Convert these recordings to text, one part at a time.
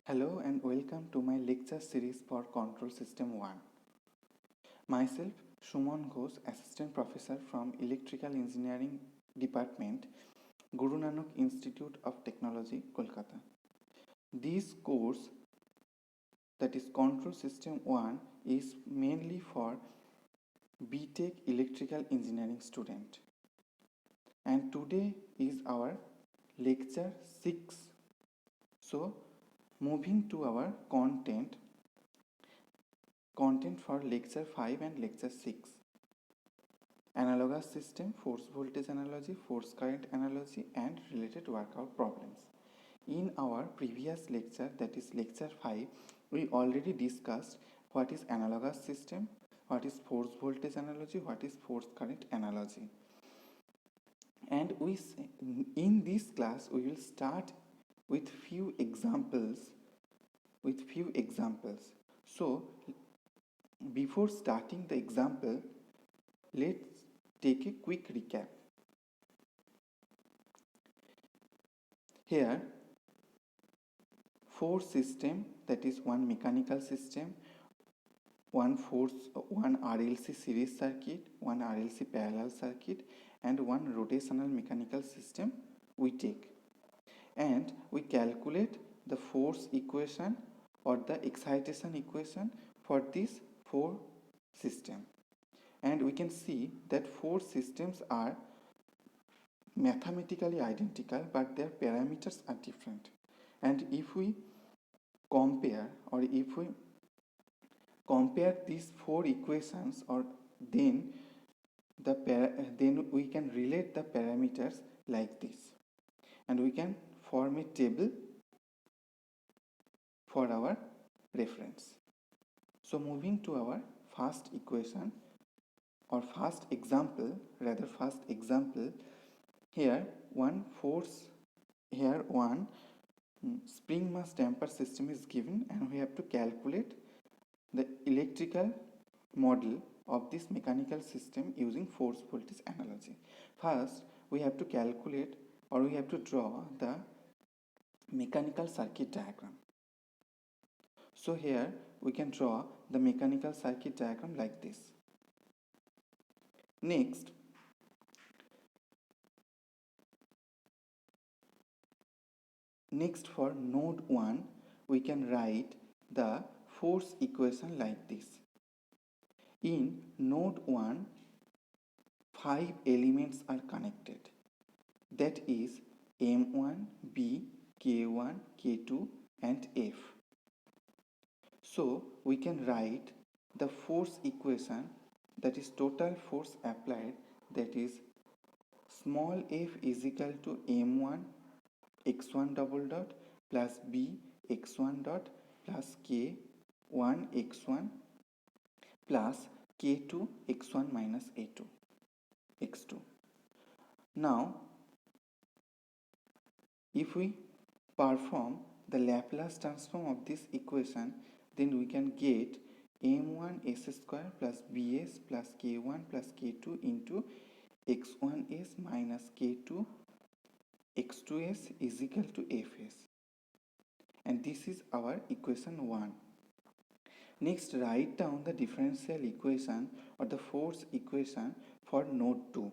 Hello and welcome to my lecture series for Control System 1. Myself, Suman Ghosh, Assistant Professor from Electrical Engineering Department, Guru Nanak Institute of Technology, Kolkata. This course, that is Control System 1, is mainly for BTech Electrical Engineering student. And today is our lecture 6. So, moving to our content for lecture 5 and lecture 6. Analogous system, force voltage analogy, force current analogy and related workout problems. In our previous lecture, that is lecture 5, we already discussed what is analogous system, what is force voltage analogy, what is force current analogy. And in this class we will start with few examples. So before starting the example, let's take a quick recap. Here, force system, that is one mechanical system, one RLC series circuit, one RLC parallel circuit, and one rotational mechanical system we take. And we calculate the force equation or the excitation equation for this four system. And we can see that four systems are mathematically identical, but their parameters are different. And if we compare these four equations, or then we can relate the parameters like this, and we can form a table for our reference. So moving to our first equation or first example, here one spring mass damper system is given, and we have to calculate the electrical model of this mechanical system using force voltage analogy. First, we have to calculate, or we have to draw the mechanical circuit diagram. So here we can draw the mechanical circuit diagram like this. Next, for node 1, we can write the force equation like this. In node 1, 5 elements are connected, that is M1, B, K1, K2 and F. So we can write the force equation, that is total force applied, that is small f is equal to M1 x1 double dot plus B x1 dot plus K1 x1 plus K2 x1 minus A2 x2. Now if we perform the Laplace transform of this equation, then we can get M1 s square plus Bs plus K1 plus K2 into x1s minus K2 x2s is equal to Fs. And this is our equation 1. Next, write down the differential equation or the force equation for node 2.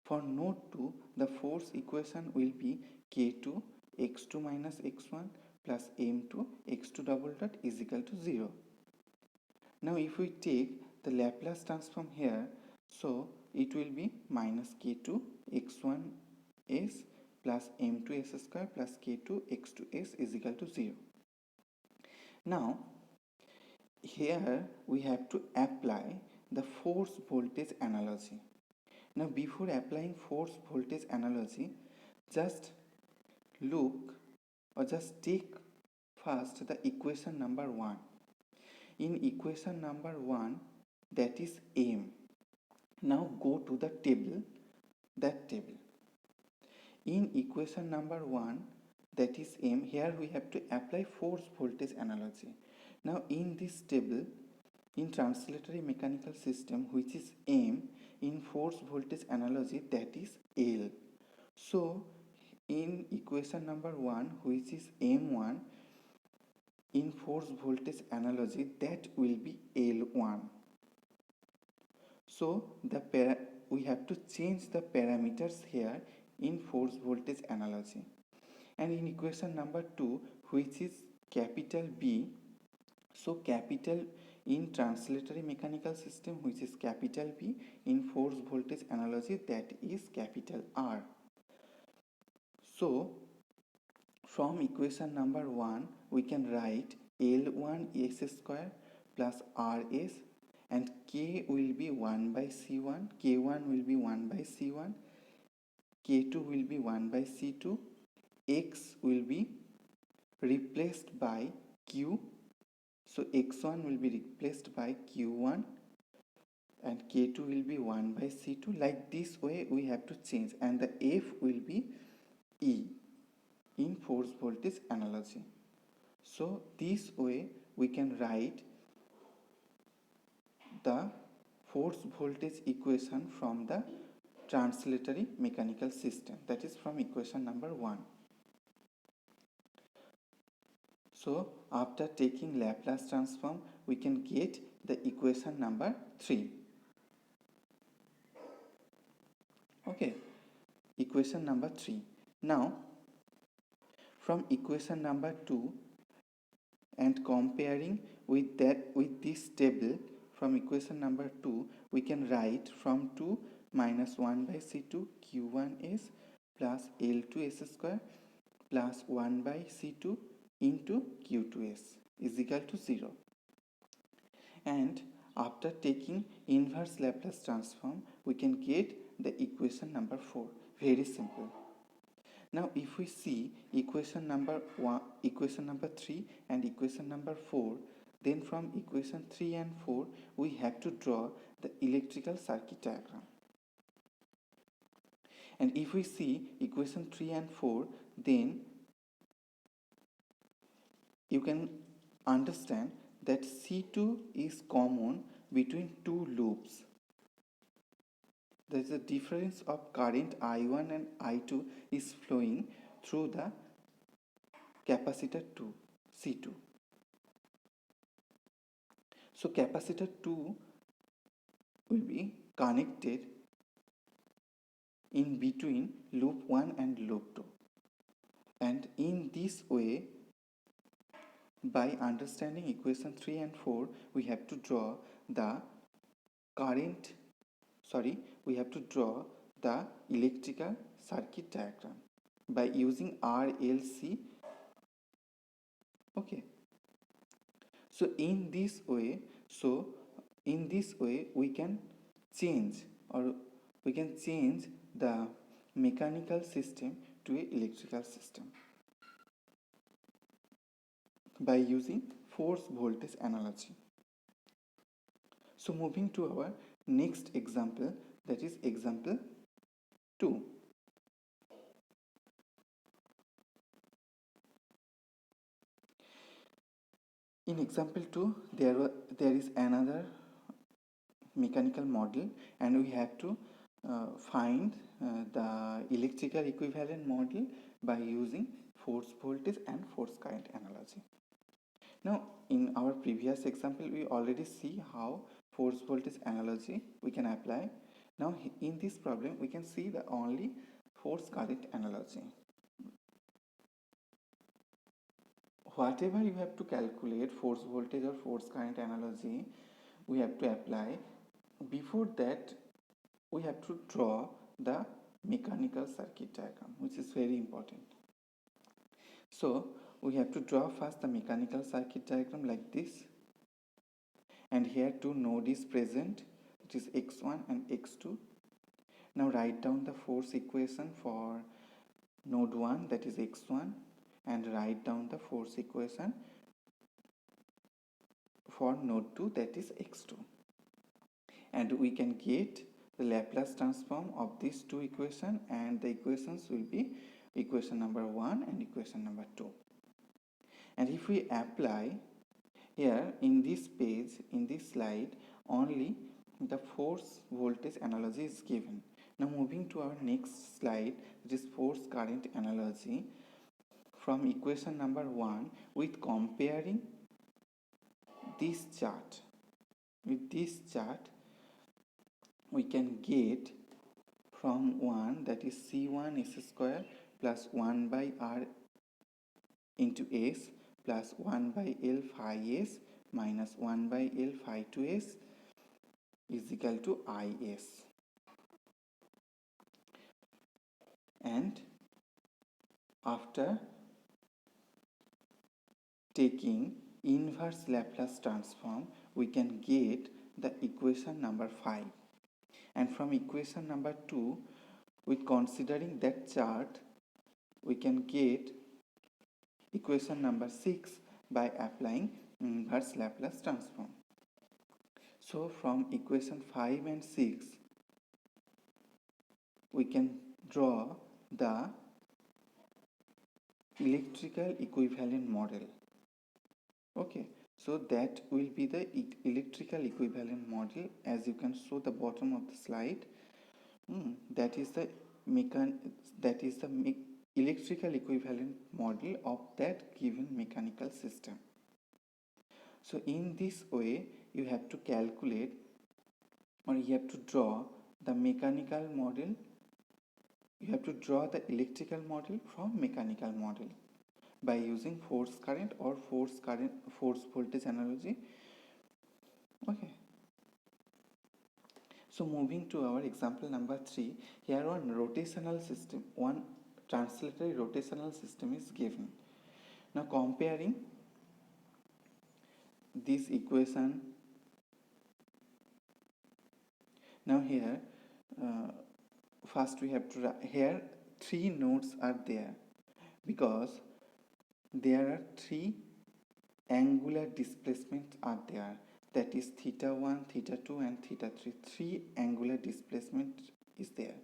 For node 2, the force equation will be K2 x2 minus x1 plus M2 x2 double dot is equal to 0. Now if we take the Laplace transform here, so it will be minus K2 x1s plus M2s square plus K2 x2s is equal to 0. Now here we have to apply the force voltage analogy. Now before applying force voltage analogy, just look or just take first the equation number 1. In equation number 1, that is M. Now go to the table, In equation number 1, that is M, here we have to apply force voltage analogy. Now in this table, in translatory mechanical system, which is M, in force voltage analogy, that is L. So in equation number 1, which is M1, in force voltage analogy, that will be L1. So we have to change the parameters here in force voltage analogy. And in equation number 2, which is capital B, so capital in translatory mechanical system, which is capital B, in force voltage analogy, that is capital R. So from equation number 1 we can write L1 S square plus RS, and K will be 1 by C1, K1 will be 1 by C1, K2 will be 1 by C2, X will be replaced by Q, so X1 will be replaced by Q1, and K2 will be 1 by C2. Like this way we have to change, and the F will be E in force voltage analogy. So this way we can write the force voltage equation from the translatory mechanical system, that is from equation number 1. So after taking Laplace transform we can get the equation number 3. Okay, equation number 3. Now from equation number 2 and comparing with this table from equation number 2, we can write from 2 minus 1 by C2 Q1s plus L2s square plus 1 by C2 into Q2s is equal to 0. And after taking inverse Laplace transform we can get the equation number 4. Very simple. Now if we see equation number 1, equation number 3 and equation number 4, then from equation 3 and 4 we have to draw the electrical circuit diagram. And if we see equation 3 and 4, then you can understand that C2 is common between two loops. There is a difference of current I1 and I2 is flowing through the capacitor 2, C2. So capacitor 2 will be connected in between loop 1 and loop 2. And in this way, by understanding equation 3 and 4, we have to draw the electrical circuit diagram by using RLC. Okay. So in this way we can change the mechanical system to an electrical system by using force voltage analogy. So moving to our next example, that is example 2. In example 2, there is another mechanical model, and we have to find the electrical equivalent model by using force voltage and force current analogy. Now in our previous example we already see how force voltage analogy we can apply. Now in this problem we can see the only force current analogy. Whatever you have to calculate force voltage or force current analogy, we have to apply. Before that we have to draw the mechanical circuit diagram, which is very important. So we have to draw first the mechanical circuit diagram like this, and here two nodes is present, it is x1 and x2. Now write down the force equation for node 1, that is x1, and write down the force equation for node 2, that is x2, and we can get the Laplace transform of these two equations, and the equations will be equation number 1 and equation number 2. And if we apply here in this page, in this slide, only the force voltage analogy is given. Now moving to our next slide, it is force current analogy. from equation number 1 with comparing this chart. With this chart, we can get from 1, that is C1 S square plus 1 by R into S plus 1 by L phi S minus 1 by L phi 2S is equal to IS. And after taking inverse Laplace transform, we can get the equation number 5. And from equation number 2, with considering that chart, we can get equation number 6 by applying inverse Laplace transform. So from equation 5 and 6, we can draw the electrical equivalent model. Okay, so that will be the electrical equivalent model, as you can show the bottom of the slide. That is the electrical equivalent model of that given mechanical system. So in this way, you have to calculate, or you have to draw the mechanical model. You have to draw the electrical model from mechanical model by using force current or force voltage analogy. Okay. So moving to our example number 3, here one translatory rotational system is given. Now comparing this equation, now here first we have to, here 3 nodes are there because there are 3 angular displacements are there, that is theta 1, theta 2 and theta 3. 3 angular displacement is there.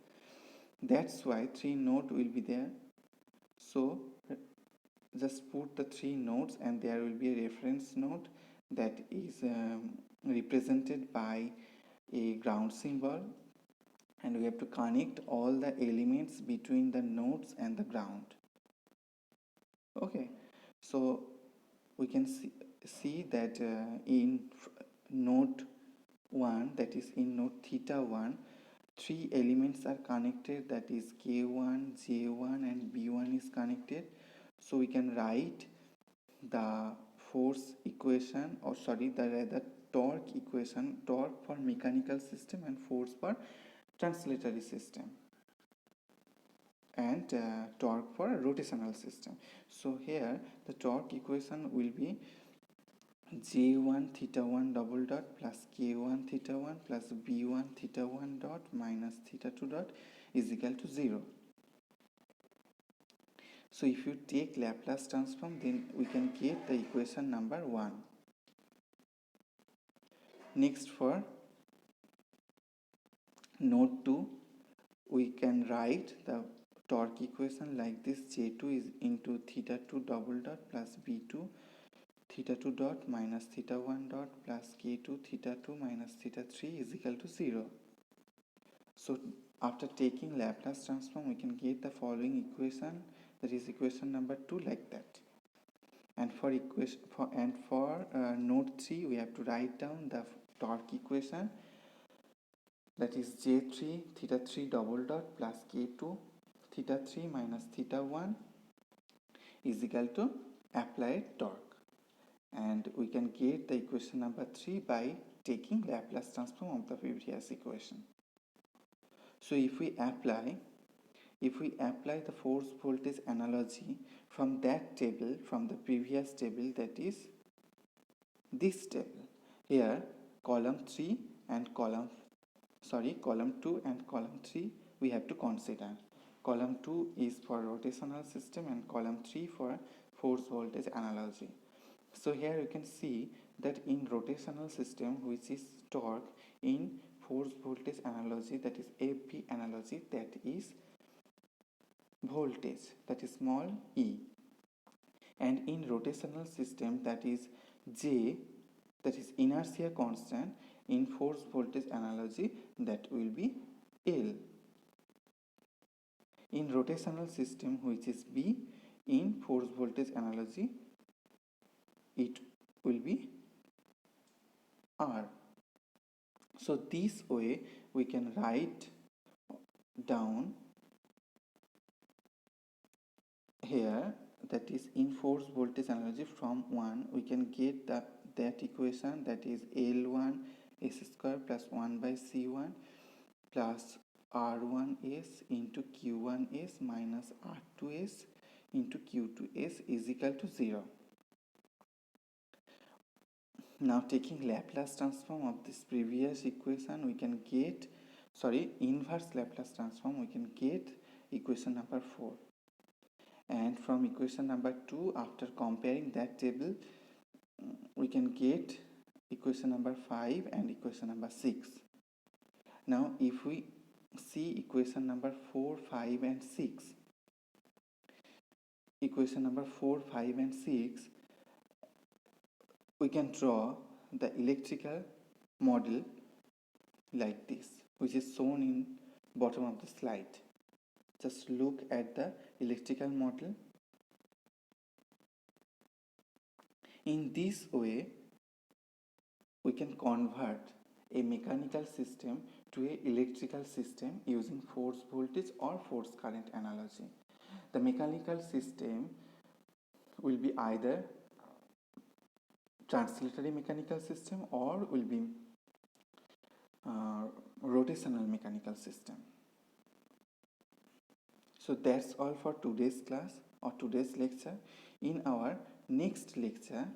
That's why 3 nodes will be there. So just put the 3 nodes and there will be a reference node that is represented by a ground symbol, and we have to connect all the elements between the nodes and the ground. Okay, so we can see that in node 1, that is in node theta 1, 3 elements are connected, that is K1, J1 and B1 is connected. So we can write the force equation, or sorry, the torque equation, torque for mechanical system and force for translatory system, and torque for rotational system. So here the torque equation will be J1 theta 1 double dot plus K1 theta 1 plus B1 theta 1 dot minus theta 2 dot is equal to 0. So if you take Laplace transform, then we can get the equation number 1. Next, for node 2, we can write the torque equation like this: J2 is into theta 2 double dot plus B2 theta 2 dot minus theta 1 dot plus K2 theta 2 minus theta 3 is equal to 0. So after taking Laplace transform, we can get the following equation, that is equation number 2, like that. And for node 3, we have to write down the torque equation, that is J3 theta 3 double dot plus K2 theta 3 minus theta 1 is equal to applied torque. And we can get the equation number 3 by taking Laplace transform of the previous equation. So if we apply the force voltage analogy from that table, from the previous table, that is this table, here column 2 and column 3 we have to consider. Column 2 is for rotational system and column 3 for force voltage analogy. So here you can see that in rotational system, which is torque, in force voltage analogy, that is FV analogy, that is voltage, that is small e, and in rotational system, that is J, that is inertia constant. In force voltage analogy, that will be L. In rotational system, which is B, in force voltage analogy, it will be R. So this way we can write down here, that is in force voltage analogy from 1 we can get that equation, that is L1 S square plus 1 by C1 plus R1S into Q1S minus R2S into Q2S is equal to 0. Now taking Laplace transform of this previous equation, we can get, inverse Laplace transform, we can get equation number 4. And from equation number 2, after comparing that table, we can get equation number 5 and equation number 6. Now if we see equation number 4, 5 and 6, equation number 4, 5 and 6, we can draw the electrical model like this, which is shown in bottom of the slide. Just look at the electrical model. In this way, we can convert a mechanical system to an electrical system using force voltage or force current analogy. The mechanical system will be either translatory mechanical system or will be rotational mechanical system. So that's all for today's class or today's lecture. In our next lecture,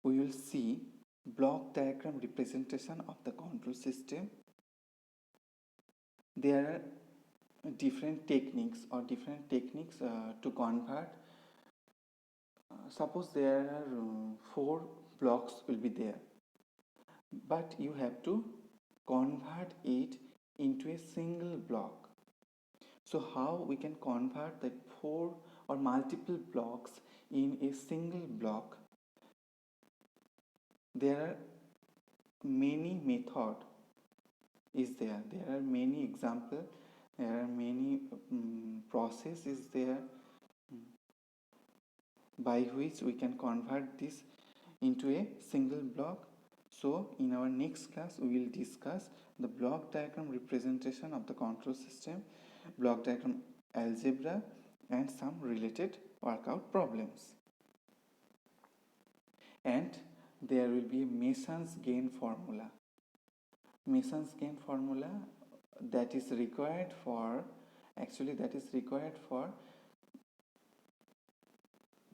we will see block diagram representation of the control system. There are different techniques to convert. Suppose there are 4 blocks will be there, but you have to convert it into a single block. So how we can convert the 4 or multiple blocks in a single block? There are many methods is there. There are many examples. There are many processes there by which we can convert this into a single block. So in our next class we will discuss the block diagram representation of the control system, block diagram algebra and some related workout problems. And there will be a Mason's gain formula. Mason's gain formula that is required for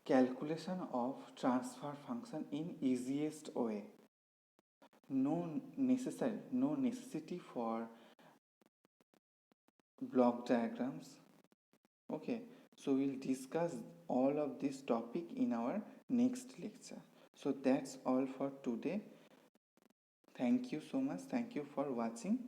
calculation of transfer function in easiest way. No necessity for block diagrams. Okay, so we'll discuss all of this topic in our next lecture. So that's all for today. Thank you so much. Thank you for watching.